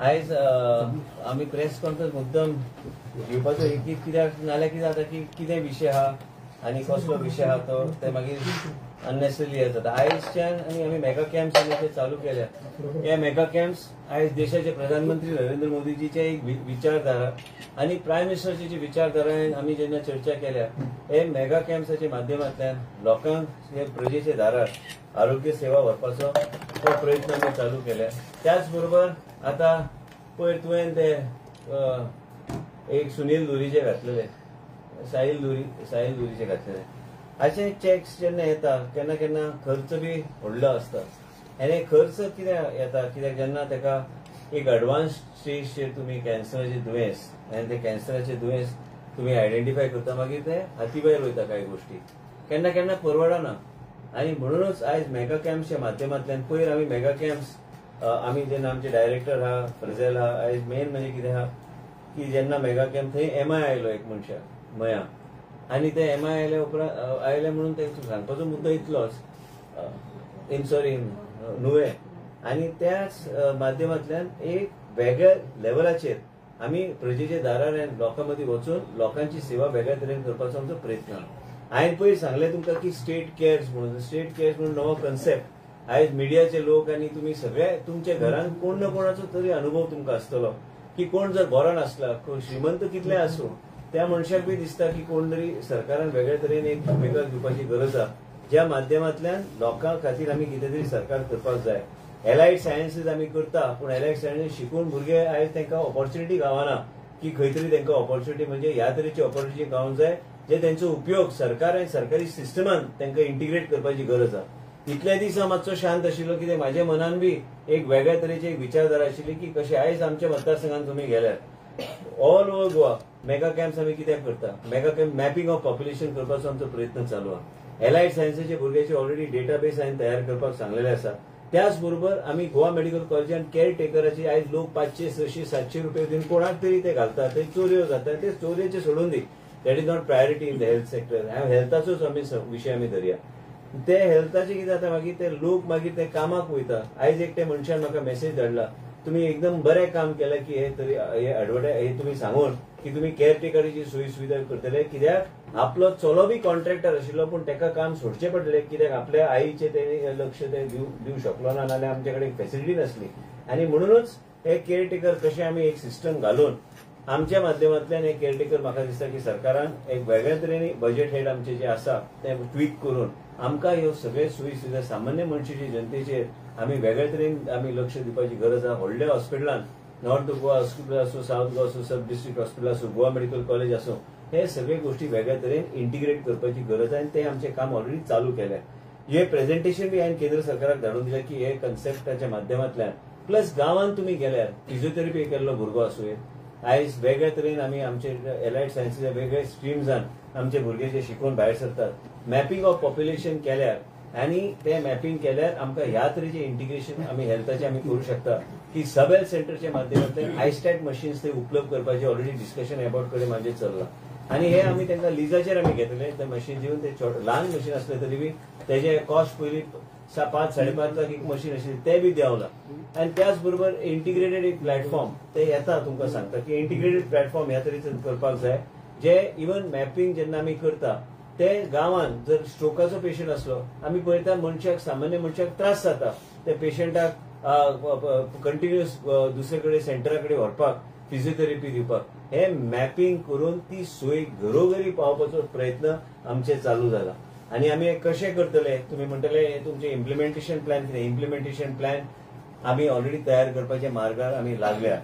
आयज आमी press conference मुद्दम घेवपाचो कित्याक नाल्यार कितें जाता की कितें विशय आहा आनी कसलो विशय आहा तो ते मागीर अननेसेसरी हें जाता. आयजच्यान आनी आमी मेगा कॅम्प्स आमी ते चालू केल्या. हे मेगा कॅम्प्स आयज देशाचे प्रधानमंत्री नरेंद्र मोदीजीचे एक विचारधारा आनी प्रायम मिनिस्टरची जी विचारधारा आमी जेन्ना चर्चा केल्या हे मेगा कॅम्प्साच्या माध्यमांतल्यान लोकांक हे प्रजेचे दारार आरोग्य सेवा व्हरपाचो तो प्रयत्न आमी चालू केल्या. त्याच बरोबर आता पयर तुवें ते एक सुनील दुरीचे घातलेले साहिल दुरीचे घातलेले. अशे चॅक्स जेन्ना येता केन्ना केन्ना खर्च बी व्हडलो आसता. आनी खर्च कित्याक येता कित्याक जेन्ना ताका एक एडवान्स स्टेजचेर तुमी कॅन्सराचे दुयेंस आनी ते कॅन्सराचे दुयेंस तुमी आयडेंटिफाय करता मागीर ते हाती भायर वयता कांय गोश्टी केन्ना केन्ना परवडना. आनी म्हणूनच आयज मेगा कॅम्प्सच्या माध्यमांतल्यान पयर आमी मेगा कॅम्प्स आमी जेन्ना आमचे डायरेक्टर आहा फ्रजेल आहा आयज मेन म्हणजे कितें आहा की जेन्ना मेगा कॅम्प थंय एमआय आयलो एक मनशाक मया आनी ते एमआय आयल्या उपरांत आयले म्हणून ते सांगपाचो मुद्दो इतलोच नुवे आनी त्याच माध्यमांतल्यान एक वेगळ्या लेवलाचेर आमी प्रजेच्या दारार लोकां मदीं वचून लोकांची सेवा वेगळ्या तरेन करपाचो आमचो प्रयत्न. हांवें पयर सांगलें तुमकां की स्टेट केअर्स म्हणून नवो कन्सेप्ट आयज मिडियाचे लोक आनी तुमी सगळे तुमच्या घरांत कोण ना कोणाचो तरी अनुभव तुमकां आसतलो की कोण जर बरो नासला श्रीमंत कितले आसूं त्या मनशाक बी दिसता की कोण तरी सरकारान वेगळ्या तरेन एक भुमिका घेवपाची गरज आहा ज्या माध्यमांतल्यान लोकां खातीर आमी कितें तरी सरकार करपाक जाय. एलायड सायन्सीस आमी करता पूण एलायड सायन्सीस शिकून भुरगे आयज तांकां ऑपॉर्च्युनिटी गावना की खंय तरी तांकां ऑपॉर्च्युनिटी म्हणजे ह्या तरेची ऑपॉर्च्युनिटी गावंक जाय जे तेंचो उपयोग सरकार आनी सरकारी सिस्टमान तांकां इंटिग्रेट करपाची गरज आहा. इतले दीस हांव मातसो शांत आशिल्लो कितें म्हाज्या मनान बी एक वेगळ्या तरेची एक विचारधारा आशिल्ली की कशें आयज आमच्या मतदारसंघात तुमी गेल्यार all over Goa mega camps आमी कित्याक करता mega camp mapping of population करपाचो आमचो प्रयत्न चालू आहा. एलायड सायन्सीचे भुरग्याचे ऑलरेडी डेटाबेस हांवें तयार करपाक सांगलेले आसा. त्याच बरोबर आमी गोवा मेडिकल कॉलेजान केअर टेकराचे आयज लोक 500, 600, 700 रुपया दिवन कोणाक तरी ते घालता ते चोऱ्यो जाता ते चोरयेचे सोडून दी. That is not priority in the health sector. हेल्थाचोच आमी विशय आमी धरया. ते हेल्थाचे कितें जाता मागीर ते लोक मागीर ते कामाक वयता. आयज एकट्या मनशान म्हाका मेसेज धाडला तुम्ही एकदम बरें काम केलें की हे तरी हे तुम्ही सांगून की तुम्ही केअर टेकराची सोयी सुविधा करतले कित्याक आपलो चलो बी कॉन्ट्रॅक्टर आशिल्लो पूण ताका काम सोडचें पडलें कित्याक आपल्या आईचे ते लक्ष ते दिवंक शकलो ना नाल्यार आमचे कडेन फॅसिलिटी नासली. आनी म्हणूनच हे केअर टेकर कशें आमी एक सिस्टम घालून आमच्या माध्यमांतल्यान हे केअर टेकर म्हाका दिसता की सरकारान एक वेगळ्या तरेन बजेट हेड आमचे जे आसा ते ट्वीक करून आमकां ह्यो सगळे सोयी सुविधा सामान्य मनशाचे जनतेचेर आमी वेगळ्या तरेन आमी लक्ष दिवपाची गरज आहा. व्हडल्या हॉस्पिटलान नॉर्थ गोवा हॉस्पिटल आसूं साउथ गोवा आसूं सब डिस्ट्रिक्ट हॉस्पिटल आसूं गोवा मेडिकल कॉलेज आसूं हे सगळे गोष्टी वेगळ्या तरेन इंटिग्रेट करपाची गरज आहा आनी ते आमचें काम ऑलरेडी चालू केलें. हे प्रेझेंटेशन बी हांवें केंद्र सरकाराक धाडून दिलें की हे कन्सेप्टाच्या माध्यमांतल्यान प्लस गांवांत तुमी गेल्यार फिजिओथेरपी केल्लो भुरगो आसूं आयज वेगळ्या तरेन आमी आमचे एलायड सायन्सीच्या वेगळ्या स्ट्रिम्सान आमचे भुरगे जे शिकून भायर सरतात. मॅपिंग ऑफ पॉप्युलेशन केल्यार आनी ते मॅपिंग केल्यार आमकां ह्या तरेचे इंटिग्रेशन आमी हेल्थाचे आमी करूं शकता की सब हेल्थ सेंटरच्या माध्यमांतल्यान आयस्टॅट मशीन्स ते उपलब्ध करपाचे ऑलरेडी डिस्कशन एबाउट कडेन म्हाजें चल्लां. आनी हे आमी तांकां लिजाचेर आमी घेतले ते मशीन दिवन ते ल्हान मशीन आसले तरी बी तेजे कॉस्ट पयलीं 5-5.5 लाख एक मशीन आशिल्ली ते बी देंवला. आनी त्याच बरोबर इंटिग्रेटेड एक प्लॅटफॉर्म ते येता तुमकां सांगता की इंटिग्रेटेड प्लॅटफॉर्म ह्या तरेचे करपाक जाय जे इवन मॅपिंग जेन्ना आमी करता ते गांवांत जर स्ट्रोकाचो पेशंट आसलो आमी पळयता मनशाक सामान्य मनशाक त्रास जाता ते पेशंटाक कंटिन्युअस दुसरे कडेन सेंटरा कडेन व्हरपाक फिजिओथेरपी दिवपाक हे मॅपिंग करून ती सोय घरोघरी पावपाचो प्रयत्न आमचे चालू जाला. आनी आमी हे कशें करतले तुमी म्हणटले हे तुमचे इम्प्लिमेंटेशन प्लॅन कितें इम्प्लिमेंटेशन प्लॅन आमी ऑलरेडी तयार करपाच्या मार्गार आमी लागल्या.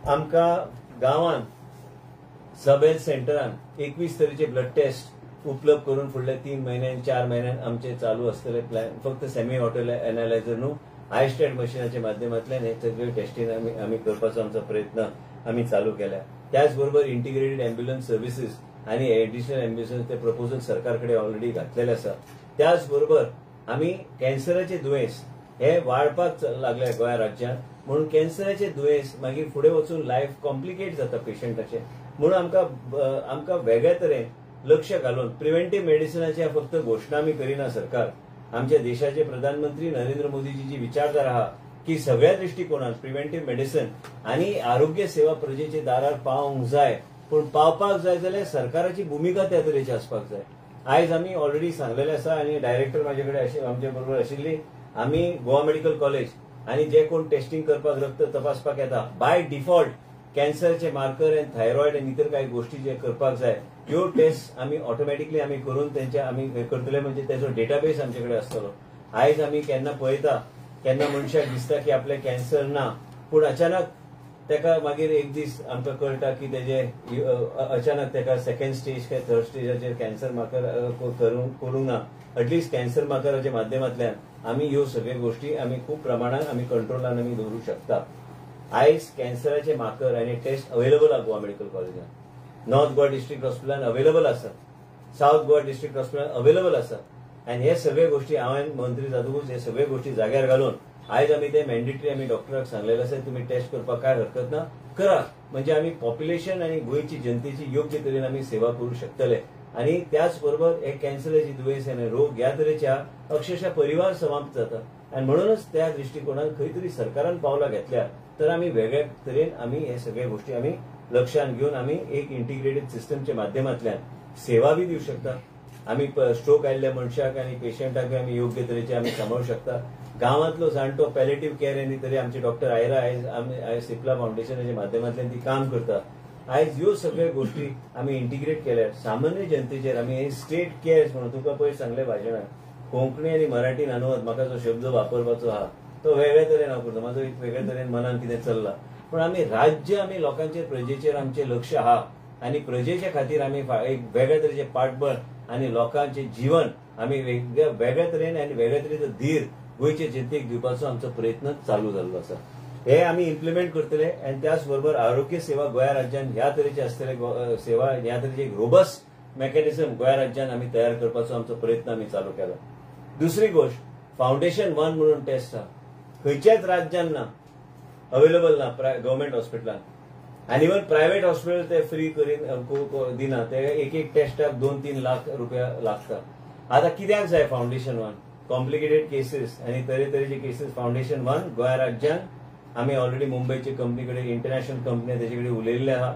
आमकां गांवांत सब हेल्थ सेंटरान 21 तरेचे ब्लड टेस्ट उपलब्ध करून फुडल्या 3 म्हयन्यान 4 म्हयन्यान आमचे चालू आसतले प्लॅन फक्त सेमी ऑटो एनालायझर न्हू आयस्टॅट मशिनाच्या माध्यमांतल्यान हे सगळे टेस्टिंग आमी करपाचो आमचो प्रयत्न आमी चालू केला. त्याच बरोबर इंटिग्रेटेड एम्ब्युलन्स सर्व्हिसीस आनी एडिशनल एम्ब्युलन्स ते प्रपोजल सरकार कडेन ऑलरेडी घातलेले आसा. त्याच बरोबर आमी कॅन्सराचे दुयेंस हे वाडपाक लागले गोंय राज्यांत म्हणून कॅन्सराचे दुयेंस मागीर फुडें वचून लायफ कॉम्प्लिकेट जाता पेशंटाचे म्हणून आमकां वेगळ्या तरेन लक्ष घालून प्रिव्हेंटिव्ह मेडिसिनाची फक्त घोषणा आमी करिना सरकार आमच्या देशाचे प्रधानमंत्री नरेंद्र मोदीजी जी विचारधारा आहा की सगळ्या दृष्टिकोनात प्रिव्हेंटिव्ह मेडिसिन आणि आरोग्य सेवा प्रजेचे दारार पावंक जाय, पण पावपाक जाय जाल्यार सरकाराची भूमिका त्या तरेची आसपाक जाय. आयज आमी ऑलरेडी सांगलेले आसा आनी डायरेक्टर म्हाजे कडेन आमचे बरोबर आशिल्ली. आमी गोवा मेडिकल कॉलेज आणि जे कोण टेस्टिंग करपाक रक्त तपासपाक येता बाय डिफॉल्ट कॅन्सरचे मार्कर एंड थायरॉइड आनी इतर काही गोष्टी जे करपाक जाय ह्यो टेस्ट आमी ऑटोमॅटिकली आमी करून तेंचे आमी करतले, म्हणजे तेजो डेटाबेस आमचे कडेन आसतलो. आयज आमी केन्ना पळयता, केन्ना मनशाक दिसता की आपले कॅन्सर ना, पूण अचानक तेका मागीर एक दीस आमकां कळटा की तेजे अचानक तेका सेकंड स्टेज काय थर्ड स्टेजाचेर कॅन्सर मार्कर करूंक ना. अटलिस्ट कॅन्सर मार्कराच्या माध्यमांतल्यान आमी ह्यो सगळ्यो गोष्टी आमी खूब प्रमाणात आमी कंट्रोलान आमी दवरूंक शकता. आयज कॅन्सराचे मार्कर आनी टेस्ट अवेलेबल आहा गोवा मेडिकल कॉलेजान. नॉर्थ गोवा डिस्ट्रिक्ट हॉस्पिटलान अवेलेबल आसा, साउथ गोवा डिस्ट्रिक्ट हॉस्पिटलान अवेलेबल आसा. आनी हे सगळे गोष्टी हांवें मंत्री जातकूच हे सगळे गोष्टी जाग्यार घालून आयज आमी ते मॅन्डेटरी आमी डॉक्टराक सांगलेले आसा तुमी टेस्ट करपाक काय हरकत ना, करा. म्हणजे आमी पॉप्युलेशन आनी गोंयची जनतेची योग्य तरेन आमी सेवा करूं शकतले. आणि त्याच बरोबर हे कॅन्सराची दुयेंस आनी रोग ह्या तरेच्या अक्षरशः परिवार समाप्त जाता. आणि म्हणूनच त्या दृष्टिकोनात खंय तरी सरकारान पावलां घेतल्या तर आमी वेगळ्या तरेन आमी हे सगळे गोष्टी आमी लक्षात घेऊन आमी एक इंटिग्रेटेड सिस्टमच्या माध्यमांतल्यान सेवा बी दिवं शकता. आमी स्ट्रोक आयिल्ल्या मनशाक आनी पेशंटाक आमी योग्य तरेचे आमी सांबाळूं शकता. गांवांतलो जाणटो पॅलेटिव्ह केअर आनी तरी आमचे डॉक्टर आयरा आयज सिप्ला फाउंडेशनाच्या माध्यमांतल्यान ती काम करता. आयज ह्यो सगळ्यो गोष्टी आमी इंटिग्रेट केल्यार सामान्य जनतेचेर आमी स्टेट केअर्स म्हणून तुका पयर सांगले भाशणात कोंकणी आनी मराठीन अनुवाद म्हाका जो शब्द वापरपाचो आहा तो वेगळ्या तरेन हांव करता, म्हाजो एक वेगळ्या तरेन मनान कितें चल्ला. पण आमी राज्य आमी लोकांचेर प्रजेचेर आमचें लक्ष आहा आनी प्रजेच्या खातीर आमी एक वेगळ्या तरेचें पाठबळ आनी लोकांचें जीवन आमी वेगळ्या तरेन आनी वेगळ्या तरेचो धीर गोंयचे जनतेक दिवपाचो आमचो प्रयत्न चालू जाल्लो आसा. हे आमी इम्प्लिमेंट करतले आनी त्याच बरोबर आरोग्य सेवा गोंया राज्यान ह्या तरेचे आसतले सेवा ह्या तरेचे एक रोबस्ट मेकॅनिझम गोंया राज्यान आमी तयार करपाचो आमचो प्रयत्न आमी चालू केला. दुसरी गोष्ट फाउंडेशन 1 म्हणून टेस्ट आहा, खंयच्याच राज्यान ना, अवेलेबल ना गव्हर्मेंट हॉस्पिटलान. आनी इवन प्रायव्हेट हॉस्पिटल ते फ्री करीन दिना, ते एक टेस्टाक 2-3 लाख रुपया लागता. आता कित्याक जाय फाउंडेशन 1? कॉम्प्लिकेटेड केसीस आनी तरेतरेचे केसीस फाउंडेशन 1 गोंया राज्यान आमी ऑलरेडी मुंबयचे कंपनी कडेन इंटरनॅशनल कंपनी तेजे कडेन उलयल्ले आहा.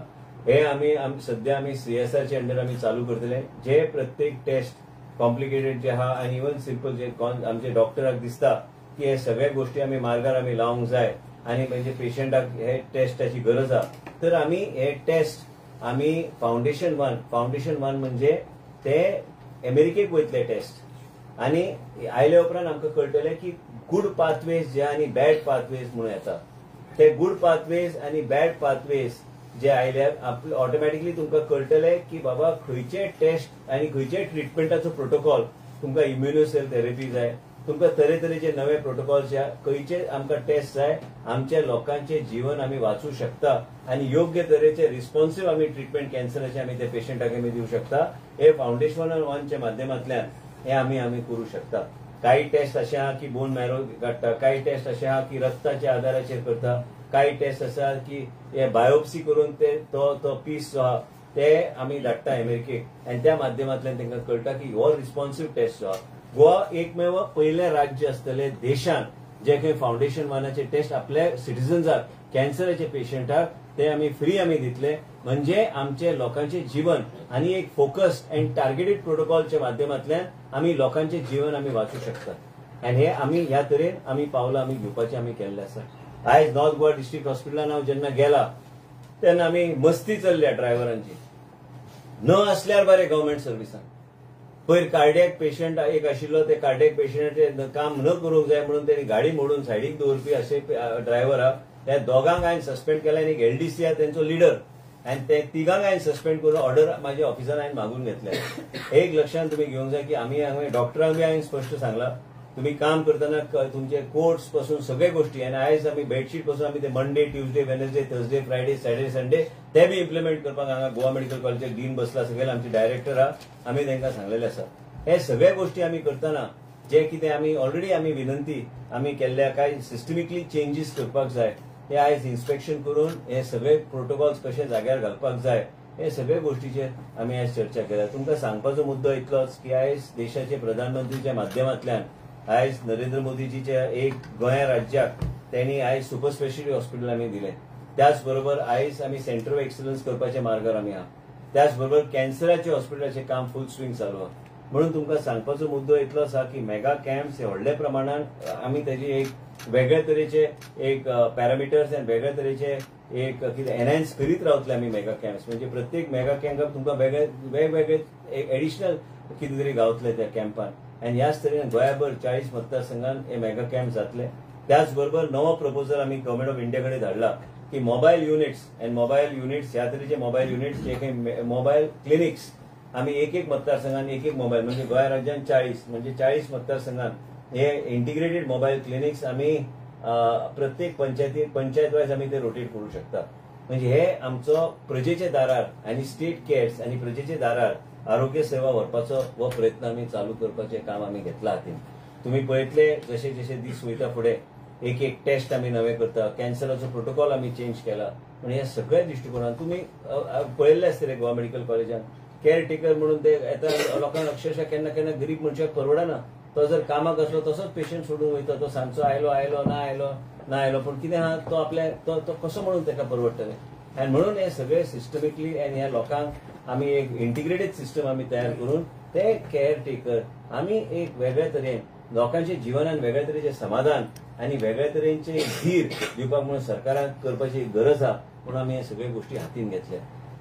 हे आमी सध्या आमी CSRचे अंडर आमी चालू करतले. जे प्रत्येक टेस्ट कॉम्प्लिकेटेड जे आहा आनी इवन सिंपल जे आमचे डॉक्टराक दिसता की हे सगळ्या गोष्टी आमी मार्गार आमी लावंक जाय आनी म्हणजे पेशंटाक हे टेस्टाची गरज आहा तर आमी हे टेस्ट आमी फाउंडेशन 1 म्हणजे ते अमेरिकेक वयतले टेस्ट. आनी आयले उपरांत आमकां कळटलें की गुड पाथवेज जे आनी बॅड पाथवेज म्हणून येता, ते गुड पाथवेज आनी बॅड पाथवेज जे आयल्यार ऑटोमॅटिकली तुमकां कळटलें की बाबा खंयचे टेस्ट आनी खंयचे ट्रिटमेंटाचो प्रोटोकॉल तुमकां इम्युनोसेल थेरपी जाय, तुमकां तरेतरेचे नवे प्रोटोकॉल्स जाय, खंयचे आमकां टेस्ट जाय, आमच्या लोकांचे जीवन आमी वाचूं शकता आनी योग्य तरेचे रिस्पॉन्सिव्ह आमी ट्रिटमेंट कॅन्सराचे आमी त्या पेशंटाक आमी दिवं शकता. हे फाउंडेशन 1च्या माध्यमांतल्यान हे आमी करूं शकता. काही टेस्ट असे आहा की बोन मॅरो काडटा, काही टेस्ट असे आहा की रक्ताच्या आधाराचेर करता, काही टेस्ट आसा की हे बायोप्सी करून ते तो पीस जो आहा ते आमी धाडटा अमेरिकेक आनी त्या माध्यमांतल्यान तांकां कळटा की हो रिस्पॉन्सिव्ह टेस्ट जो आहा. गोवा एकमेव पयलें राज्य आसतलें देशान जे खंय फाउंडेशन 1चे टेस्ट आपल्या सिटिझन्साक कॅन्सराचे पेशंटाक ते आमी फ्री आमी दितले. म्हणजे आमचे लोकांचे जीवन आनी एक फोकस्ड अँड टार्गेटेड प्रोटोकॉलच्या माध्यमांतल्यान आमी लोकांचे जीवन आमी वाचूं शकता. आनी हे आमी ह्या तरेन आमी पावलां आमी घेवपाचें आमी केल्लें आसा. आयज नॉर्थ गोवा डिस्ट्रिक्ट हॉस्पिटलान हांव जेन्ना गेला तेन्ना आमी मस्ती चल्ल्या ड्रायव्हरांची, न आसल्यार बरे गव्हर्मेंट सर्विसान. पयर कार्डियॅक पेशंट एक आशिल्लो, ते कार्डियॅक पेशंटाचें काम न करूंक जाय म्हणून तेणी गाडी मोडून सायडीक दवरपी अशे ड्रायव्हर आहा. त्या दोगांक हांवें सस्पेंड केला आनी LDC आहा तेंचो लिडर आनी ते तिगांक हांवें सस्पेंड करून ऑर्डर म्हाज्या ऑफिसान हांवें मागून घेतल्या. एक लक्षांत तुमी घेवंक जाय की आमी हांवें डॉक्टरांक बी हांवें स्पश्ट सांगला तुम्ही काम करताना तुमचे कोर्ट्स पासून सगळे गोष्टी आनी आयज आमी बेडशीट पासून आमी ते Monday Tuesday Wednesday Thursday Friday Saturday Sunday ते बी इम्प्लिमेंट करपाक हांगा गोवा मेडिकल कॉलेजाक डीन बसला, सगळे आमचे डायरेक्टर आहा, आमी तांकां सांगलेले आसा. हे सगळे गोष्टी आमी करताना जे कितें आमी ऑलरेडी आमी विनंती आमी केल्ल्या काय सिस्टमिकली चेंजीस करपाक जाय ते आयज इन्स्पेक्शन करून हे सगळे प्रोटोकॉल्स कशे जाग्यार घालपाक जाय हे सगळे गोष्टीचेर आमी आयज चर्चा केल्या. तुमकां सांगपाचो मुद्दो इतलोच की आयज देशाचे प्रधानमंत्रीच्या माध्यमांतल्यान आयज नरेंद्र मोदीजीच्या एक गोंया राज्याक त्यांनी आयज सुपर स्पेशालिटी हॉस्पिटल आमी दिले. त्याच बरोबर आयज आमी सेंटर ऑफ एक्सलन्स करपाच्या मार्गार आमी आहा. त्याच बरोबर कॅन्सराचे हॉस्पिटलाचे काम फुल स्विंग चालू आहा. म्हणून तुमकां सांगपाचो मुद्दो इतलो आसा की मेगा कॅम्प्स हे व्हडल्या प्रमाणात आमी तेजी एक वेगळ्या तरेचे एक पॅरामिटर्स आनी वेगळ्या तरेचे एक कितें एनहान्स करीत रावतले आमी मेगा कॅम्प्स. म्हणजे प्रत्येक मेगा कॅम्पाक तुमकां वेगवेगळे एडिशनल कितें तरी गावतले त्या कॅम्पान. आनी ह्याच तरेन गोंयाभर 40 मतदारसंघात हे मेगा कॅम्प जातले. त्याच बरोबर नवो प्रपोजल आमी गव्हर्मेंट ऑफ इंडिया कडेन धाडला की मोबायल युनिट्स ह्या तरेचे मोबायल युनिट्स जे काही मोबायल क्लिनिक्स आमी एक मतदारसंघात एक मोबायल म्हणजे गोंय राज्यात 40 म्हणजे 40 मतदारसंघात हे इंटिग्रेटेड मोबायल क्लिनिक्स आमी प्रत्येक पंचायत वायज आमी ते रोटेट करू शकता. म्हणजे हे आमचो प्रजेच्या दारार आणि स्टेट केअर्स आणि प्रजेच्या दारार आरोग्य सेवा व्हरपाचो हो प्रयत्न आमी चालू करपाचें काम आमी घेतला हातीन. तुम्ही पळयतले जशे जशे दीस वयता फुडें एक टेस्ट आमी नवे करता. कॅन्सराचो प्रोटोकॉल आमी चेंज केला. म्हणजे ह्या सगळ्या दृश्टिकोनात तुम्ही पळयल्ले आसतले गोवा मेडिकल कॉलेजात केअर टेकर म्हणून ते येता लोकांक अक्षरशः केन्ना केन्ना गरीब मनशाक परवडना. तो जर कामाक असलो तसोच पेशंट सोडून वयता. तो सांजचो आयलो ना आयलो पण कितें आहा तो आपल्या तो कसो म्हणून ताका परवडटले. आनी म्हणून हे सगळे सिस्टमिकली आनी ह्या लोकांक आमी एक इंटिग्रेटेड सिस्टम आमी तयार करून ते केअर टेकर आमी एक वेगळ्या तरेन लोकांच्या जिवनान वेगळ्या तरेचे समाधान आणि वेगळ्या तरेचे धीर दिवपाक म्हणून सरकाराक करपाची गरज आहा. म्हणून आमी हे सगळे गोष्टी हातीन घेतल्या.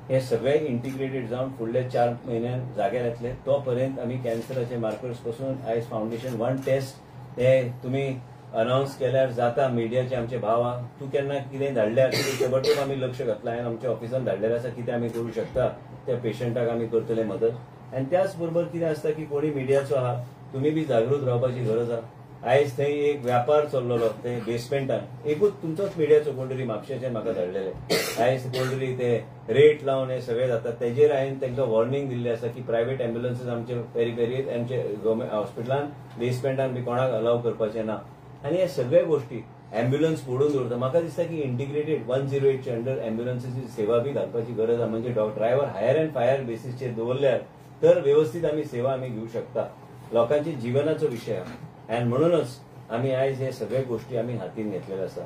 हे सगळे इंटिग्रेटेड जावन फुडल्या 4 म्हयन्यान जाग्यार येतले. तो पर्यंत आमी कॅन्सराचे मार्कर्स पासून आयज फाउंडेशन 1 टेस्ट हे तुम्ही अनाउन्स केल्यार जाता. मिडियाचे आमचे भाव आहा. तूं केन्ना कितें धाडल्यार ताबडतोब आमी लक्ष घातला. हांवें आमच्या ऑफिसान धाडलेलें आसा कितें आमी करूं शकता त्या पेशंटाक आमी करतले मदत. आनी त्याच बरोबर कितें आसता की कोणी मिडियाचो आहा तुम्ही बी जागृत रावपाची गरज आहा. आयज थंय एक व्यापार चल्लोलो ते बेसमेंटान एकूच तुमचोच मिडियाचो कोण तरी म्हापशेचे म्हाका धाडलेले. आयज कोण तरी ते रेट लावन हे सगळे जातात. तेजेर हांवें तांकां वॉर्निंग दिल्ली आसा की प्रायव्हेट एम्ब्युलन्सीस आमचे पेरी आमचे गव्हर्मेंट हॉस्पिटलान बेसमेंटान बी कोणाक अलाव करपाचे ना. आनी हे सगळे गोष्टी एम्ब्युलन्स फोडून दवरता. म्हाका दिसता की इंटिग्रेटेड 108 चे अंडर एम्ब्युलन्सीची सेवा बी घालपाची गरज आहा. म्हणजे ड्रायव्हर हायर अँड फायर बेसिसचेर दवरल्यार तर व्यवस्थित आमी सेवा आमी घेवं शकता. लोकांच्या जिवनाचो विषय आहा. आनी म्हणूनच आमी आयज हे सगळे गोष्टी आमी हातीन घेतलेले आसा.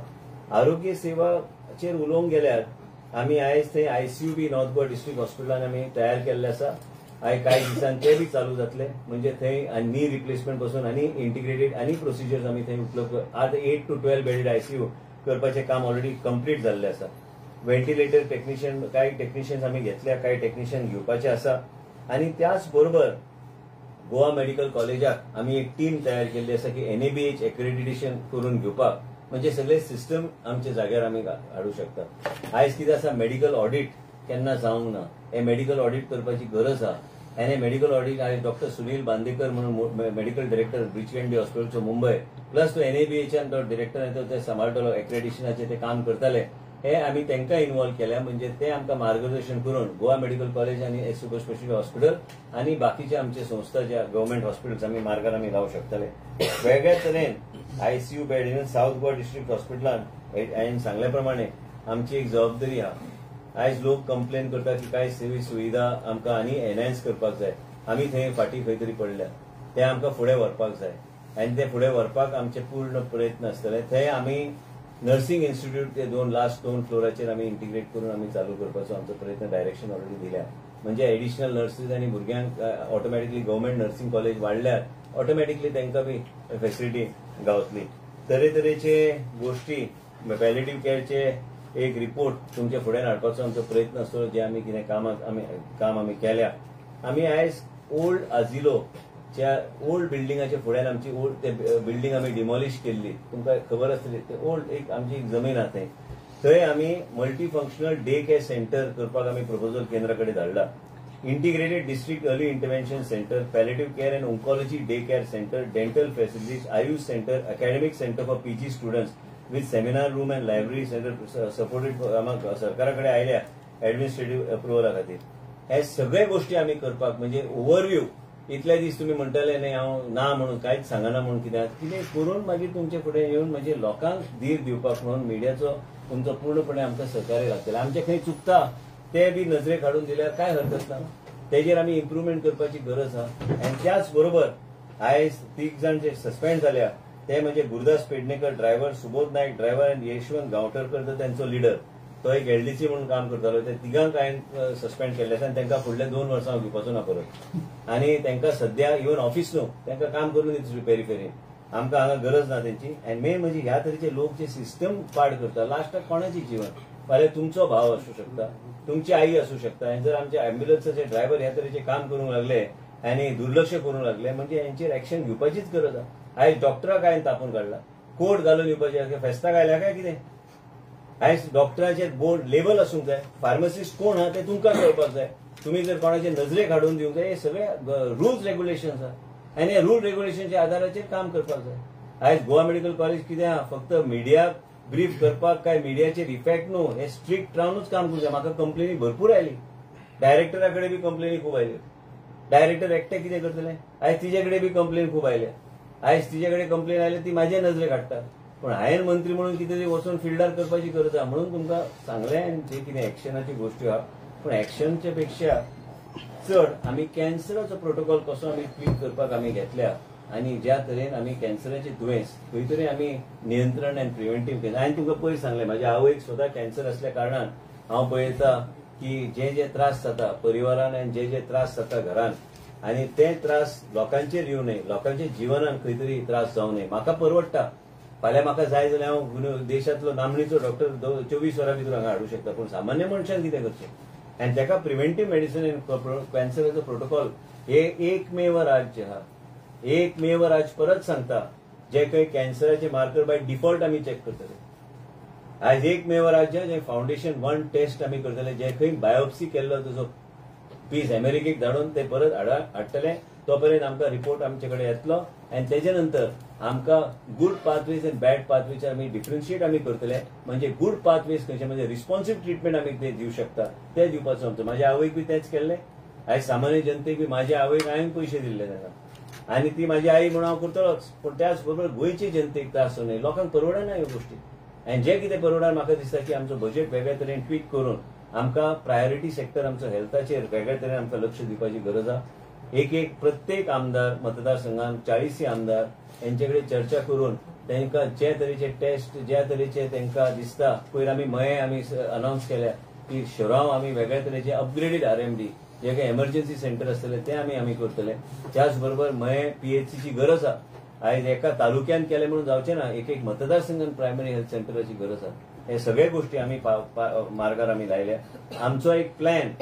आरोग्य सेवाचेर उलोवंक गेल्यार आमी आयज थंय आयसीयू बी नॉर्थ गोवा डिस्ट्रिक्ट हॉस्पिटलान आमी तयार केल्ले आसा. कांय दिसान ते बी चालू जातले. म्हणजे थंय नी रिप्लेसमेंट पासून आनी इंटिग्रेटेड आनी प्रोसिजर्स आमी थंय उपलब्ध आतां 8 to 12 बेडेड आयसीयू करपाचें काम ऑलरेडी कंप्लीट जाल्लें आसा. व्हेंटिलेटर टेक्निशियन कांय टेक्निशियन्स आमी घेतल्या. कांय टेक्निशियन घेवपाचे आसा. आनी त्याच बरोबर गोवा मेडिकल कॉलेजाक आमी एक टीम तयार केल्ली आसा की NABH एक्रेडिटेशन करून घेवपाक. म्हणजे सगळे सिस्टम आमच्या जाग्यार आमी हाडूं शकता. आयज कितें आसा मेडिकल ऑडिट केन्ना जावंक ना. हे मेडिकल ऑडिट करपाची गरज आहा. आनी मेडिकल ऑडिट आयज डॉक्टर सुनील बांदेकर म्हणून मेडिकल डायरेक्टर ब्रीच कँडी हॉस्पिटलचो मुंबय प्लस तो NABHन तो डायरेक्टर ते सांबाळटलो एक्रेडिशनाचे ते काम करताले. हे आमी तांकां इन्वॉल्व केल्या. म्हणजे ते आमकां मार्गदर्शन करून गोवा मेडिकल कॉलेज आनी सुपर स्पेशालिटी हॉस्पिटल आनी बाकीचे आमचे संस्था ज्या गव्हर्मेंट हॉस्पिटल्स आमी मार्गार आमी लावूं शकतले. वेगळ्या तरेन ICU bed in south Goa district हॉस्पिटलान हांवें सांगल्या प्रमाणे आमची एक जबाबदारी आहा. आयज लोक कंप्लेन करता की कांय सेवी सुविधा आमकां आनी एनहान्स करपाक जाय. आमी थंय फाटीं खंय तरी पडल्या. ते आमकां फुडें व्हरपाक जाय आनी ते फुडें व्हरपाक आमचे पूर्ण प्रयत्न आसतले. थंय आमी नर्सिंग इन्स्टिट्यूट ते लास्ट 2 फ्लोराचेर आमी इंटिग्रेट करून आमी चालू करपाचो आमचो प्रयत्न डायरेक्शन ऑलरेडी दिल्या. म्हणजे एडिशनल नर्सीस आनी भुरग्यांक ऑटोमॅटिकली गव्हर्मेंट नर्सिंग कॉलेज वाडल्यार ऑटोमॅटिकली तांकां बी फेसिलिटी गावतली. तरेतरेचे गोष्टी पॅलिएटिव्ह केअरचे एक रिपोर्ट तुमच्या फुड्यान हाडपाचो आमचो प्रयत्न आसतलो. जे आमी कितें काम आमी केल्या. आमी आयज ओल्ड आजिलो ज्या ओल्ड बिल्डिंगाच्या फुड्यान आमची ओल्ड ते बिल्डिंग आमी डिमॉलिश केल्ली. तुमकां खबर आसतली ते ओल्ड एक आमची एक जमीन आहा थंय. थंय आमी multi functional day care centre करपाक आमी प्रपोजल केंद्रा कडेन धाडला. Integrated district early intervention centre, palliative care and oncology day care centre, dental facilities, Ayush centre, academic centre for PG students with seminar room and library centre supported आम्हाला सरकारा कडेन आयल्या administrative अप्रुवला खातीर. हे सगळे गोष्टी आमी करपाक म्हणजे ओव्हरव्यू इतले दीस तुम्ही म्हणटाले न्ही हांव ना म्हणून कांयच सांगना म्हणून कित्याक कितें करून मागीर तुमचे फुडें येवन म्हणजे लोकांक धीर दिवपाक म्हणून मिडियाचो तुमचो पूर्णपणे आमकां सहकार्य लागतलें. आमचे खंय चुकता ते बी नजरेक हाडून दिल्यार काय हरकत ना. तेजेर आमी इम्प्रुवमेंट करपाची गरज आहा. आनी त्याच बरोबर आयज 3 जाण जे सस्पेंड जाल्या ते म्हणजे गुरुदास पेडणेकर ड्रायव्हर, सुबोध नाईक ड्रायव्हर आनी यशवंत गांवटरकर तो त्यांचो लिडर. तो एक एलडीसी म्हणून काम करतालो. ते तिगांक हांवें सस्पेंड केल्ले आसा आनी तांकां फुडल्या 2 वर्सां हांव घेवपाचो ना परत. आनी तांकां सध्या इवन ऑफिस न्हू, तांकां काम करून दिता पेरिफेरीन. आमकां हांगा गरज ना तेंची. आनी मेन म्हणजे ह्या तरेचे लोक जे सिस्टम पाड करता, लास्टाक कोणाची जीवन. फाल्यां तुमचो भाव आसूं शकता, तुमची आई आसूं शकता. आनी जर आमचे अँब्युलन्साचे ड्रायव्हर ह्या तरेचे काम करूंक लागले आनी दुर्लक्ष करूंक लागले म्हणजे यांचेर एक्शन घेवपाचीच गरज आसा. आयज डॉक्टराक हांवें तापोवन काडला, कोट घालून येवपाचे, फेस्ताक आयल्या काय कितें. आयज डॉक्टरांचे बोर्ड लेबल आसूंक जाय. फार्मासिस्ट कोण आहा ते तुमकां कळपाक जाय. तुम्ही जर कोणाचे नजरेक हाडून दिवंक जाय. हे सगळे रुल्स रेग्युलेशन्स आहा आनी हे रूल रेग्युलेशनच्या आदाराचेर काम करपाक जाय. आयज गोवा मेडिकल कॉलेज कितें आहा, फक्त मिडियाक ब्रीफ करपाक काय मिडियाचेर इफेक्ट न्हू, हे स्ट्रिक्ट रावनूच काम करूंक जाय. म्हाका कंप्लेनी भरपूर आयली, डायरेक्टरा कडेन बी कंप्लेनी खूब आयल्यो. डायरेक्टर एकटे कितें करतले. आयज तिचे कडेन बी कंप्लेन खूब आयल्या. आयज तिचे कडेन कंप्लेन आयली ती म्हाजे नजरेक हाडटा. पण हांवें मंत्री म्हणून कितें तरी वचून फिल्डार करपाची गरज आहा. म्हणून तुमकां सांगलें जे कितें एक्शनाची गोश्टी आहा, पण एक्शनच्या पेक्षा चड आमी कॅन्सराचो प्रोटोकॉल कसो आमी ट्वीट करपाक आमी घेतल्या आनी ज्या तरेन आमी कॅन्सराचे दुयेंस खंय तरी आमी नियंत्रण आनी प्रिव्हेंटीव केलें. हांवें तुमकां पयर सांगलें, म्हाज्या आवयक सुद्दां कॅन्सर आसल्या कारणान हांव पळयता की जे त्रास जाता परिवारान आनी जे त्रास जाता घरान, आनी ते त्रास लोकांचेर येवं नये, लोकांच्या जिवनान खंय तरी त्रास जावं नये. म्हाका परवडटा. फाल्यां म्हाका जाय जाल्यार हांव देशांतलो नामनेचो डॉक्टर 24 वरां भितर हांगा हाडूं शकता. पूण सामान्य मनशान कितें करचें. आनी ताका प्रिव्हेंटीव मेडिसीन कॅन्सराचो प्रोटोकॉल हे एकमेव राज्य आहा. एकमेव राज्य परत सांगता जे काही कॅन्सराचे मार्कर बाय डिफॉल्ट आमी चेक करतले. आज एकमेव राज्य जे फाउंडेशन 1 टेस्ट आमी करतले, जे खंय बायोप्सी केल्लो तुजो पीस अमेरिकेक धाडून ते परत हाडटले. तो पर्यंत आमकां रिपोर्ट आमचे कडेन येतलो आनी तेजे नंतर आमकां गुड पाथवेज आनी बॅड पाथवेज आमी डिफरन्शिएट आमी करतले. म्हणजे गुड पाथवेज खंयचे म्हणजे रिस्पॉन्सिव्ह ट्रिटमेंट आमी ते दिवं शकता ते दिवपाचो आमचो. म्हाज्या आवयक बी तेच केल्लें. आयज सामान्य जनतेक बी म्हाज्या आवयक हांवें पयशे दिल्ले ताका आनी ती म्हाजी आई म्हणून हांव करतलोच. पूण त्याच बरोबर गोंयचे जनतेक त्रास जावं नये, लोकांक परवडना ह्यो गोश्टी. आनी जे कितें परवडना म्हाका दिसता की आमचो बजेट वेगळ्या तरेन ट्वीट करून आमकां प्रायोरिटी सेक्टर आमचो हेल्थाचेर वेगळ्या तरेन आमकां लक्ष दिवपाची गरज आहा. एक प्रत्येक आमदार मतदारसंघान 40 आमदार यांचे कडेन चर्चा करून तांकां जे तरेचे टेस्ट ज्या तरेचे तांकां दिसता. पयर आमी मये आमी अनाउन्स केल्या की शिरांव आमी वेगळ्या तरेचे अपग्रेडेड RMD जे काही एमर्जन्सी सेंटर आसतले ते आमी करतले. त्याच बरोबर मये PHCची गरज आहा. आयज एका तालुक्यान केले म्हणून जावचें ना, एक मतदारसंघान प्रायमरी हेल्थ सेंटराची गरज आहा. हे सगळे गोष्टी आमी मार्गार आमी लायल्या. आमचो एक प्लॅन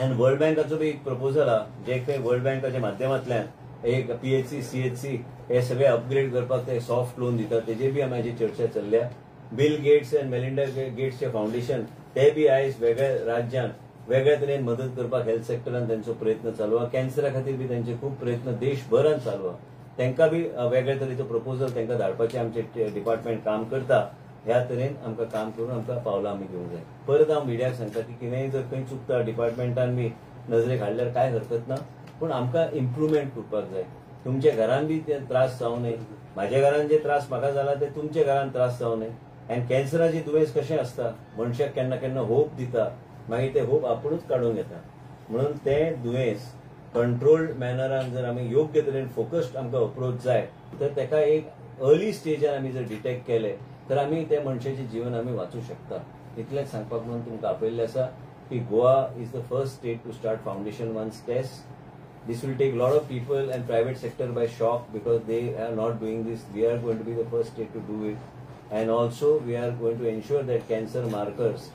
आनी वर्ल्ड बँकाचो बी एक प्रपोजल आहा, जे काही वर्ल्ड बँकाच्या माध्यमांतल्यान एक PHC CHC हे सगळे अपग्रेड करपाक ते सॉफ्ट लोन दितात. तेजेर बी आमी चर्चा चल्ल्या. बिल गेट्स आनी मेलिंडा गेट्सचे फाउंडेशन ते बी आयज वेगळ्या राज्यान वेगळ्या तरेन मदत करपाक हेल्थ सेक्टरान तांचो प्रयत्न चालू आहा. कॅन्सरा खातीर बी तांचे खूब प्रयत्न देशभरान चालू आहा. तांकां बी वेगळ्या तरेचो प्रपोजल तांकां धाडपाचें आमचे डिपार्टमेंट काम करता. ह्या तरेन आमकां काम करून आमकां पावलां आमी घेवंक जाय. परत हांव मिडियाक सांगता की कितेंय जर खंय चुकता डिपार्टमेंटान बी नजरेक हाडल्यार कांय हरकत ना, पूण आमकां इम्प्रुवमेंट करपाक जाय. तुमच्या घरान बी ते त्रास जावं नये. म्हाज्या घरान जे त्रास म्हाका जाला ते तुमच्या घरान त्रास जावं नये. आनी कॅन्सराची दुयेंस कशें आसता, मनशाक केन्ना केन्ना होप दिता, मागीर ते होप आपुणूच काडून घेता. म्हणून ते दुयेंस कंट्रोल्ड मॅनरान जर आमी योग्य तरेन फोकस्ड आमकां अप्रोच जाय तर ताका एक अर्ली स्टेजान आमी जर डिटेक्ट केले तर आमी त्या मनशाचें जीवन आमी वाचूंक शकता. इतलेंच सांगपाक म्हणून तुमकां आपयल्लें आसा की Goa is the first state to start foundation 1 test. This will take a lot of people and private sector by shock because they are not doing this. We are going to be the first state to do it. And also we are going to ensure that cancer markers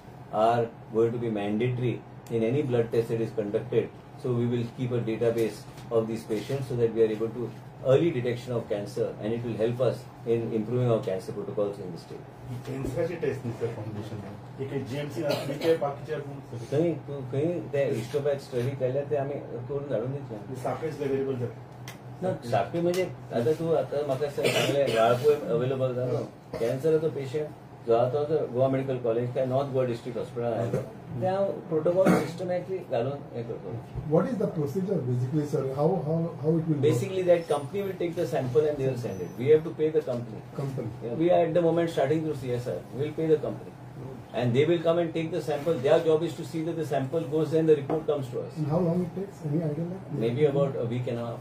are going to be mandatory in any blood test that is conducted. So we will keep a database of these patients so that we are able to early detection of cancer and it will help us in improving our cancer protocols in the state. कॅन्सराची test न्ही sir foundation एक GMC आसली बाकीचे खंय ते हिस्टोपॅथ study केल्या ते आमी करून धाडून दितले. साखळीच अवेलेबल जाता ना. साखळी म्हणजे आता म्हाका सांगलें वाळपय अवेलेबल जालो. कॅन्सराचो पेशंट जो आहा तो गोवा मेडिकल कॉलेज काय नॉर्थ गोवा डिस्ट्रिक्ट हॉस्पिटल आयलो ते हांव प्रोटोकॉल सिस्टमॅटिकली घालून हे करतो. What is the procedure basically, sir? How it will Basically, that company will take the sample and they will send it. We have to pay the company. Company. We are at the moment starting through CSR. We will pay the company. And they will come and take the sample. Their job is to see that the sample goes and the report comes to us. And how long it takes? Any idea? Maybe about a week and a half.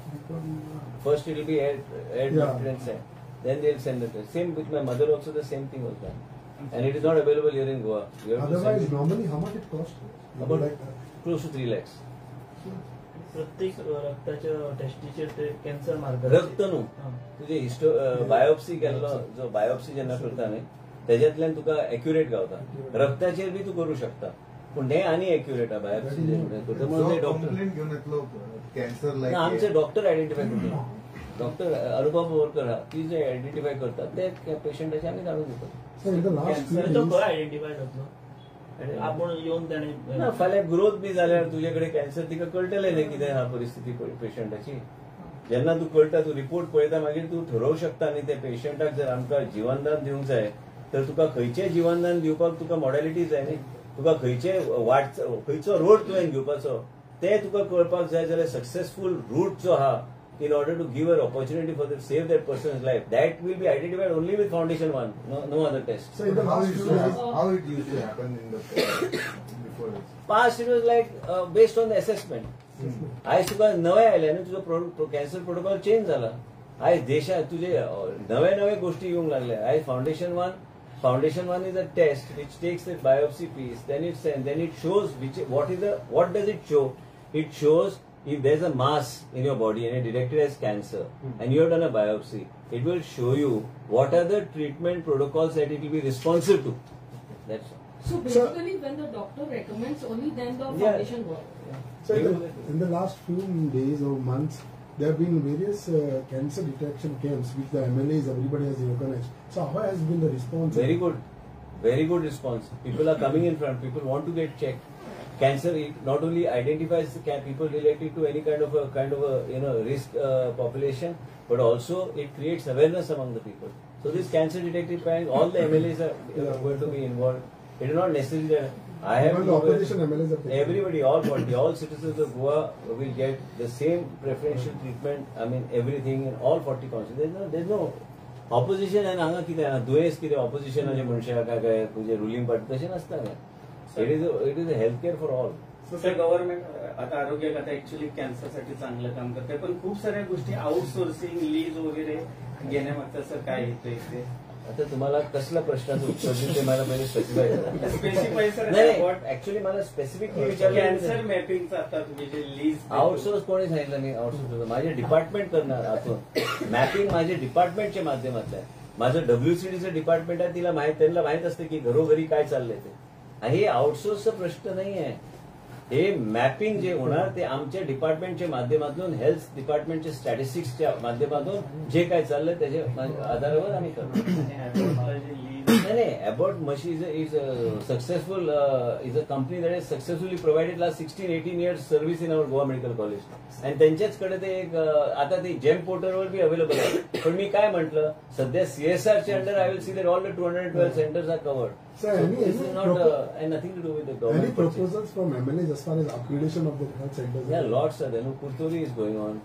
First it will be air Yeah. and sent. then they'll send the test. Same with my mother also, the same thing was done. And it is not available here in Goa. You have to send Otherwise, it normally, how much it costs? About Like, close to 3 lakhs. प्रत्येक रक्ताच्या टेस्टीचेर ते cancer marker रक्त न्हू तुझे biopsy केल्लो जो biopsy जेन्ना करता न्ही तेज्यातल्यान तुका एक्युरेट गावता रक्ताचेर बी तूं करूं शकता पूण हें आनी एक्युरेट आहा बायोप्सी डॉक्टर कंप्लेंट घेऊन येतलो कॅन्सर ना, लायक आमचे डॉक्टर आयडेंटिफाय करतात डॉक्टर अनुभव वर्कर आहा ती जे आयडेंटिफाय करतात ते पेशंटाचे आमी काडून दितात so in the last few cancer तो days, खंय आयडेंटिफाय जातलो आपण येवन ताणें ना फाल्यां ग्रोथ बी जाल्यार तुजे कडेन कॅन्सर तिका कळटलें न्ही कितें आहा परिस्थिती पेशंटाची जेन्ना तूं कळटा तूं रिपोर्ट पळयता मागीर तूं ठरोवं शकता न्ही ते पेशंटाक जर आमकां जिवनदान दिवंक जाय तर तुका खंयचें जिवनदान दिवपाक तुका मॉडॅलिटी जाय न्ही तुका खंयचो रोड तुवें घेवपाचो ते तुका कळपाक जाय जाल्यार सक्सेसफूल रूट जो आहा in order to give an opportunity for them to save that person's life, that will be identified only with Foundation 1, no other test. so in the last few days, how it used to happen in the before this? Past it was like based on the assessment. आयज तुका नवे आयले न्ही तुजो cancer protocol change जाला आयज देशात तुजे नवे नवे गोष्टी येवंक लागल्या आयज foundation one is a test which takes the biopsy piece then it shows what does it show? It shows if there's a mass in your body and it detected as cancer and you have done a biopsy, it will show you what are the treatment protocols that it will be responsive to. That's all. So basically, when the doctor recommends, only then the foundation works. so in the last few days or months, there have been various cancer detection camps which the MLAs, everybody has organized. So how has been the response? Very good response. People are coming in front. People want to get checked. Cancer not only identifies the people related to any kind of a risk population, but also it creates awareness among the people. So this cancer detective panel, all the MLAs are going to be involved. It is not necessary that I have Even to the opposition MLAs are taking. everybody, all citizens of Goa will get the same preferential treatment. I mean everything in all 40 councils. There's no opposition and हांगा कितें दुयेंस कितें ऑपोजिशनाचे मनशाक काय तुजे ruling party तशें नसता काय it is a health care for all sir government आता आरोग्य खातं ऍक्च्युअली कॅन्सरसाठी चांगलं काम करते पण खूप साऱ्या गोष्टी आउटसोर्सिंग लीज वगैरे घेण्यामागचं सर काय येतं इथे आता तुम्हाला कसल्या प्रश्नाचं उत्तर देऊ ते मला पहिले स्पेसिफाय करा स्पेसिफाय सर नाही ऍक्च्युअली मला स्पेसिफिकली विचारलं कॅन्सर मॅपिंगचं आता तुम्ही जे लीज आउटसोर्स कोणी सांगितलं नाही आउटसोर्स माझे डिपार्टमेंट करणार आतून मॅपिंग माझे डिपार्टमेंटच्या माध्यमातलं आहे माझं डब्ल्यूसीडीचं डिपार्टमेंट आहे त्यांना माहित असतं की घरोघरी काय चाललंय ते हे आउटसोर्सचा प्रश्न नाही आहे हे मॅपिंग जे होणार ते आमच्या डिपार्टमेंटच्या माध्यमातून हेल्थ डिपार्टमेंटच्या स्टॅटिस्टिक्सच्या माध्यमातून जे काय चाललंय त्याच्या आधारावर आम्ही करतो नाही अबॉट मशी is successful is a company that is successfully provided last 16-18 years service in our Goa medical college आणि त्यांच्याचकडे ते एक आता ते जेम पोर्टलवर बी अवेलेबल आहे पण मी काय म्हटलं सध्या सीएसआरच्या under I will see that all the 212 centres are covered Sir, this is not nothing to do with the government. Any proposals from MLAs as far as upgradation of the health centers? Yeah, lots are there. No, Kurturi is going on.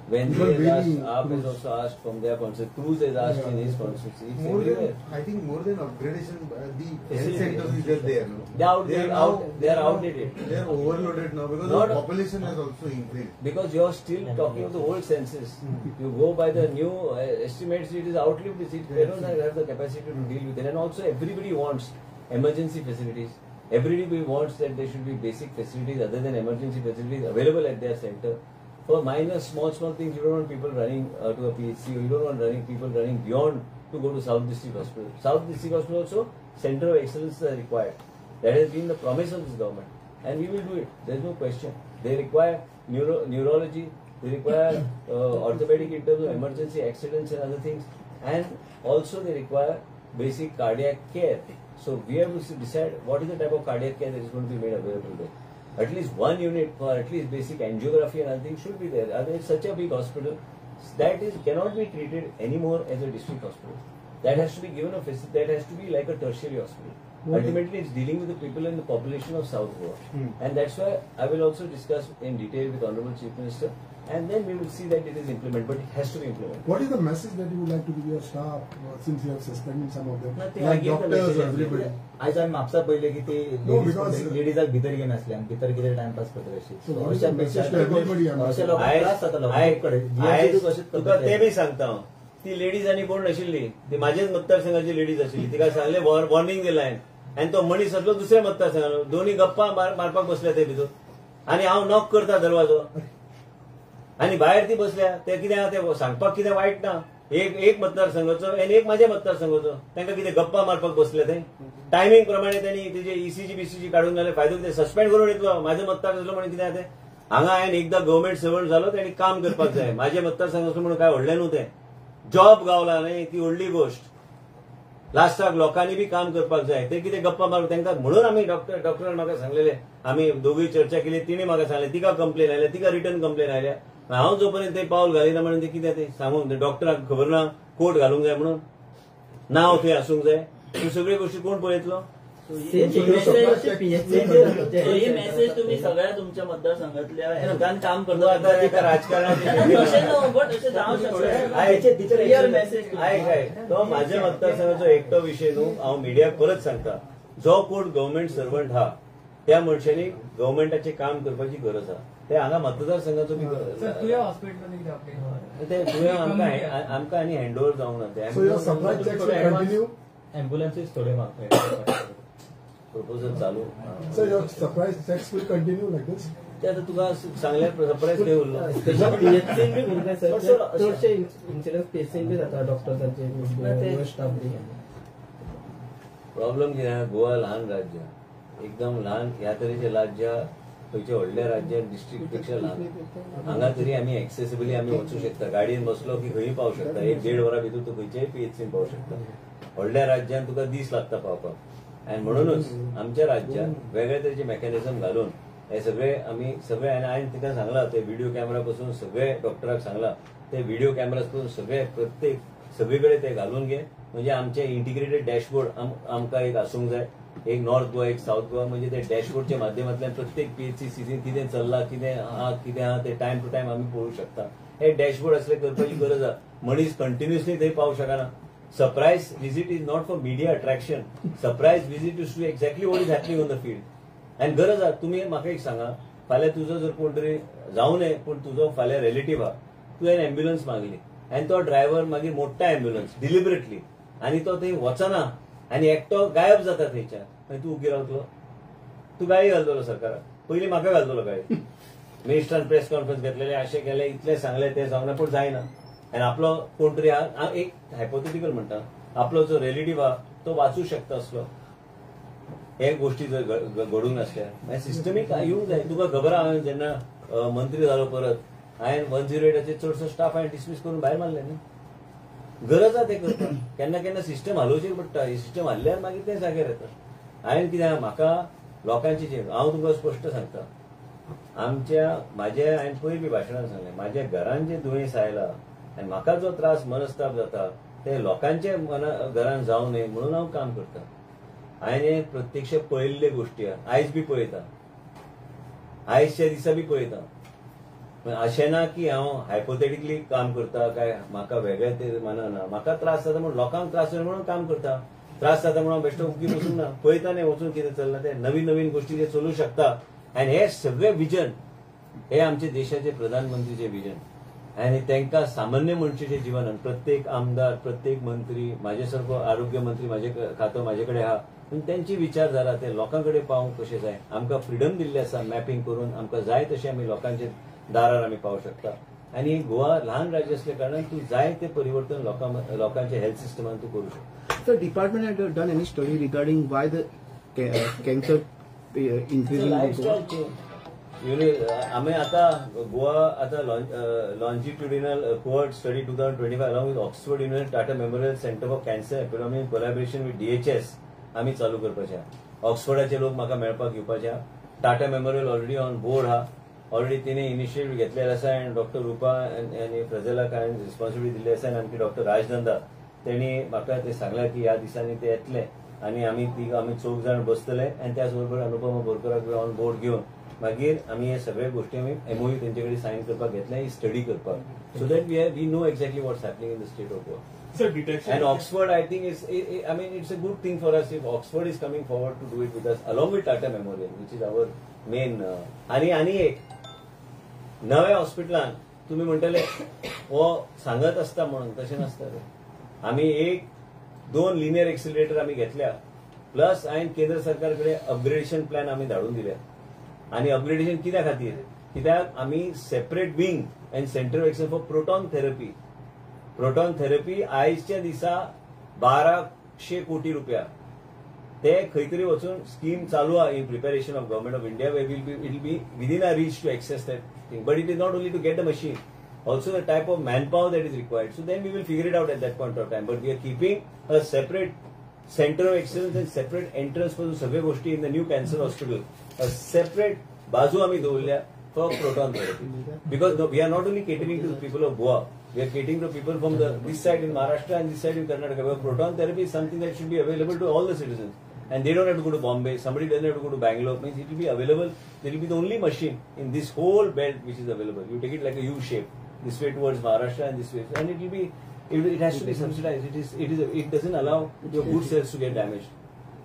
When But he has really, asked, AAP has also asked from their constituency. Cruz has asked in his constituency. It's More everywhere. than, I think more than upgradation, the health centers is just there. No? They are outdated. They are overloaded now because Not- the population has also increased. Because you are still talking of the old census. You go by the new estimates, it is outlived this. They don't have the capacity to deal with it. And also everybody wants emergency facilities. Everybody wants that there should be basic facilities other than emergency facilities available at their center. For minor, small things, you don't want people running to a PHC, or you don't want people running beyond to go to South District Hospital. South District Hospital also, center of excellence is required. That has been the promise of this government. And we will do it. There is no question. They require neurology, they require orthopedic in terms of emergency accidents and other things. And also they require basic cardiac care. So we have to decide what is the type of cardiac care that is going to be made available there. At least one unit for at least basic angiography and other things should be there. It's such a big hospital that cannot be treated anymore as a district hospital. That has to be given a facility. That has to be like a tertiary hospital. Ultimately, it's dealing with the people and the population of South Goa, and that's why I will also discuss in detail with Honorable Chief Minister, and then we will see that it is implemented. But it has to be implemented. What is the message that you would like to give your staff since you have suspended some of them, Nothing, I like gave the doctors, message everybody? आज आम्ही म्हापसा पहिले की ते No, because- लेडीजाक भितर घेवन आसले आनी भितर कितें टाइमपास करता अशी So what is the message to everybody? अशा लोकांक त्रास जाता लोकांकडे तुका ते बी सांगता हांव ती लेडीज आनी कोण नाशिल्ली, ती म्हाजेच मतदारसंघाची लेडीज आशिल्ली. तिका सांगले वॉर्निंग दिला हांवें, आनी तो मनीस असलो दुसऱ्या मतदारसंघात. दोन्ही गप्पा मारपाक बसल्या ते भितर, आनी हांव नॉक करता दरवाजो, आनी भायर ती बसल्या. ते कितें आहा ते सांगपाक कितें वायट ना. एक मतदारसंघाचो आनी एक म्हाज्या मतदारसंघाचो, तांकां कितें गप्पा मारपाक बसले ते. टायमींग प्रमाणे त्यांनी तेजे ईसीजी बीसीजी काढून घाले, फायदो कितें सस्पेंड करून येतलो. म्हाजो मतदार असलो म्हणून कितें आहा ते, हांगा हांवें एकदां गव्हर्मेंट सर्वंट जालो तेणी काम करपाक जाय. म्हाजे मतदारसंघाचो म्हणून काय व्हडलें न्हू तें. जॉब गावला न्ही ती व्हडली गोष्ट. लास्टाक लोकांनी बी काम करपाक जाय. ते कितें गप्पा मारून तांकां म्हणून आमी डॉक्टरान म्हाका सांगलेले, आमी दोगूय चर्चा केली. तिणी म्हाका सांगलें तिका कंप्लेन आयल्या, तिका रिटर्न कंप्लेन आयल्या. हांव जोपर्यंत ते पावल घालिना म्हणून ते कितें ते सांगून डॉक्टराक खबर ना कोट घालूंक जाय म्हणून, नांव थंय आसूंक जाय. ह्यो सगळ्यो गोश्टी कोण पळयतलो. ही मेसेज तुम्ही सगळ्या तुमच्या मतदारसंघातल्या लोकांक काम करता. आता तिका राजकारणाची अशें न्हू, बट अशें जावंक शकता. क्लियर मेसेज तो म्हाज्या मतदारसंघाचो एकटो विशय न्हू. हांव मिडियाक परत सांगता, जो कोण गव्हर्मेंट सर्वंट हा त्या मनशांनी गव्हर्मेंटाचें काम करपाची गरज आहा. ते हांगा मतदारसंघाचो बी गरज आहा. ते तुवें आमकां आनी हँडओव्हर जावंक ना. ते So your supply checks will continue. ॲम्ब्युलन्सीस थोडे मागतात. प्रपोजल चालू. So your supply checks will continue like this. ते आता तुका सांगल्यार सरप्रायज खंय उरलो. पीएचसीन बी भुरगे सर चडशे इन्सिडंट पीएचसीन बी जाता डॉक्टर्सांचे स्टाफ बी. प्रॉब्लेम कितें आहा, गोवा ल्हान राज्य, एकदम ल्हान. ह्या तरेचे राज्य खंयच्या व्हडल्या राज्यात डिस्ट्रिक्ट पेक्षा ल्हान. हांगा तरी आमी एक्सेसिबली आमी वचूं शकता. गाडयेन बसलो की खंयी पावूं शकता. 1-1.5 वरां भितर तूं खंयच्याय पीएचसीन पावूं शकता. व्हडल्या राज्यात तुका दीस लागता पावपाक. आनी म्हणूनच आमच्या राज्यात वेगळे तरेचे मेकॅनिझम घालून हे सगळे आमी सगळे. आनी हांवें तिका सांगला ते व्हिडिओ कॅमेरा पासून सगळे डॉक्टराक सांगला ते व्हिडिओ कॅमेरा पासून सगळे प्रत्येक सगळे कडेन ते घालून घे. म्हणजे आमचे इंटिग्रेटेड डॅशबोर्ड आमकां एक आसूंक जाय. एक नॉर्थ गोवा एक साऊथ गोवा. म्हणजे ते डॅशबोर्डच्या माध्यमांतल्यान प्रत्येक पीएचसी सीझन कितें चल्ला कितें आहा ते टायम टू टायम आमी पळोवंक शकता. हे डॅशबोर्ड असले करपाची गरज आहा. मनीस कंटिन्युअसली थंय पावूंक शकना. Surprise visit is not for media attraction. Surprise visit is to exactly what is happening on the field. आनी गरज आहा. तुमी म्हाका एक सांगा, फाल्यां तुजो जर कोण तरी जावं नये पूण तुजो फाल्यां रिलेटिव्ह आहा, तुवें अँब्युलन्स मागली आनी तो ड्रायव्हर मागीर मोडटा अँब्युलन्स डिलिबरेटली आनी तो थंय वचना आनी एकटो गायब जाता थंयच्यान, मागीर तूं उगी रावतलो. तूं गाळी घालतलो सरकाराक. पयलीं म्हाका घालतलो गाळी. मिनिस्टरान प्रेस कॉन्फरन्स घेतलेले, अशें केलें, इतलें सांगलें, तें सांगना, पूण जायना. आनी आपलो कोण तरी आहा, एक हायपोथेटिकल म्हणटा, आपलो जो रिलेटिव्ह आहा तो वाचूंक शकता असलो हे गोष्टी जर घडूंक नासल्या. मागीर सिस्टमीक येवंक जाय. तुका खबर आहा हांवें जेन्ना मंत्री जालो परत हांवें 108 चडसो स्टाफ हांवें डिसमीस करून भायर मारले न्ही. गरज आहा ते करपाक. केन्ना केन्ना सिस्टम हालोवचेर पडटा. हे सिस्टम हाल्ल्यार मागीर ते जाग्यार येता. हांवें कितें आहा, म्हाका लोकांची हांव तुमकां स्पश्ट सांगता, म्हाजे हांवें पयलीं बी भाशणांत सांगलें, म्हाज्या घरान जे दुयेंस आयला आनी म्हाका जो त्रास मनस्ताप जाता ते लोकांचे घरान जावं नये म्हणून हांव काम करता. हांवें प्रत्यक्ष पळयल्ले गोश्टी आहा. आयज बी पळयता, आयजच्या दिसा बी पळयता. अशें ना की हांव हायपोथेटिकली काम करता काय म्हाका वेगळे ते मानना. म्हाका त्रास जाता म्हणून लोकांक त्रास जाता म्हणून काम करता. त्रास जाता म्हणून बेश्टो उगी बसूंक ना. पळयता न्ही वचून कितें चल्लां ते. नवीन नवीन गोश्टी ते चलूंक शकता. आनी हे सगळे विजन हे आमचे देशाचे प्रधानमंत्रीचे विजन. आनी तांकां सामान्य मनशाचें जिवन, प्रत्येक आमदार, प्रत्येक मंत्री, म्हाजे सारको आरोग्य मंत्री म्हाजे खातो म्हाजे कडेन आहा, पूण तेंची विचारधारा ते लोकां कडेन पावूंक कशें जाय. आमकां फ्रिडम दिल्लें आसा मॅपिंग करून. आमकां जाय तशें आमी लोकांचे दारार आमी पावूंक शकता. आनी गोवा ल्हान राज्य असल्या कारणान तूं जाय ते परिवर्तन लोकांच्या हेल्थ सिस्टमान तूं करूं शकता. So department had done any study regarding why the cancer increasing in Goa? आमी आतां गोवा आतां longitudinal cohort study 2025 along with Oxford university Tata memorial centre for cancer epidemiology in collaboration with DHS आमी चालू करपाचे. ऑक्सफोर्डाचे लोक म्हाका मेळपाक येवपाचे. Tata memorial already on board आहा. ऑलरेडी तिने इनिशिएटीव घेतलेले आसा आनी डॉक्टर रुपा आनी फ्रेझेलाक हांवें रिस्पॉन्सिबिलिटी दिल्ली आसा. आनी आमचे डॉक्टर राजनंदा तेणी म्हाका ते सांगला की ह्या दिसांनी ते येतले आनी आमी 4 जाण बसतले आनी त्याच बरोबर अनुपमा बोरकराक ऑन बोर्ड घेवन मागीर आमी हे सगळे गोष्टी आमी MOU तेंचे कडेन सायन करपाक घेतले, ही स्टडी करपाक, so that we know exactly what's happening in the state of Goa. Sir, detection. And Oxford, I think, it's a good thing for us if Oxford is coming forward to do it with us, along with Tata Memorial, which is our main. आणि एक नव्या हॉस्पिटलान तुम्ही म्हणटले हो सांगत असता म्हणून तशें नासता रे. आमी 1-2 लिनियर एक्सिलरेटर आमी घेतल्या प्लस हांवें केंद्र सरकार कडेन अपग्रेडेशन प्लॅन आमी धाडून दिल्या. आणि अपग्रेडेशन कित्या खातीर? कित्याक आमी separate wing and centre of excellence for proton therapy. Proton therapy आयजच्या दिसा 1200 कोटी रुपया ते खंय तरी वचून स्कीम चालू आहा in preparation of government of India where it will be within our reach to access that thing. But it is not only to get the machine, also the type of manpower that is required. So then we will figure it out at that point of time. But we are keeping a separate center of excellence and separate entrance for सगळे गोष्टी in the new cancer hospital. A separate बाजू आम्ही दवरल्या for proton therapy. Because no, we are not only catering to the people of Goa, we are catering to people from this side in Maharashtra and this side in Karnataka. Where proton therapy is something that should be available to all the citizens. And they don't have to go to Bombay. Somebody doesn't have to go to Bangalore. Means it will be available. There will be the only machine in this whole belt which is available. You take it like a U shape. This way towards Maharashtra and this way, and it will be. It has to be subsidized. It doesn't allow your good cells to get damaged.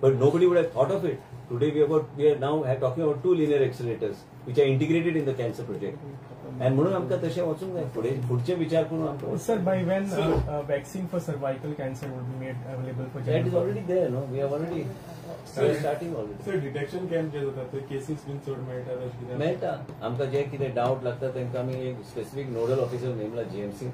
But nobody would have thought of it. Today we are now talking about 2 linear accelerators which are integrated in the cancer project. And म्हणून आमकां तशें वचूंक जाय. फुडचे विचार करून आमकां. Sir, by when vaccine for cervical cancer will be made available for That is already there, no? We have already starting already. Sir detection camp जे जातात ते केसीस बीन चड मेळटा अशें कितें? मेळटा. आमकां जे कितें डावट लागता तांकां आमी एक स्पेसिफीक नोडल ऑफिसर नेमला जीएमसी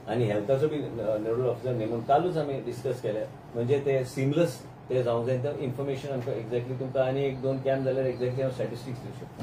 आनी हेल्थाचो बी नोडल ऑफिसर नेमून कालूच आमी डिस्कस केले. म्हणजे ते सिमलस ते जावंक जाय. इन्फॉर्मेशन आमकां एक्झॅक्टली तुमकां आनी 1-2 कॅम्प जाल्यार एक्झॅक्टली हांव स्टॅटिस्टिक्स दिवं शकता.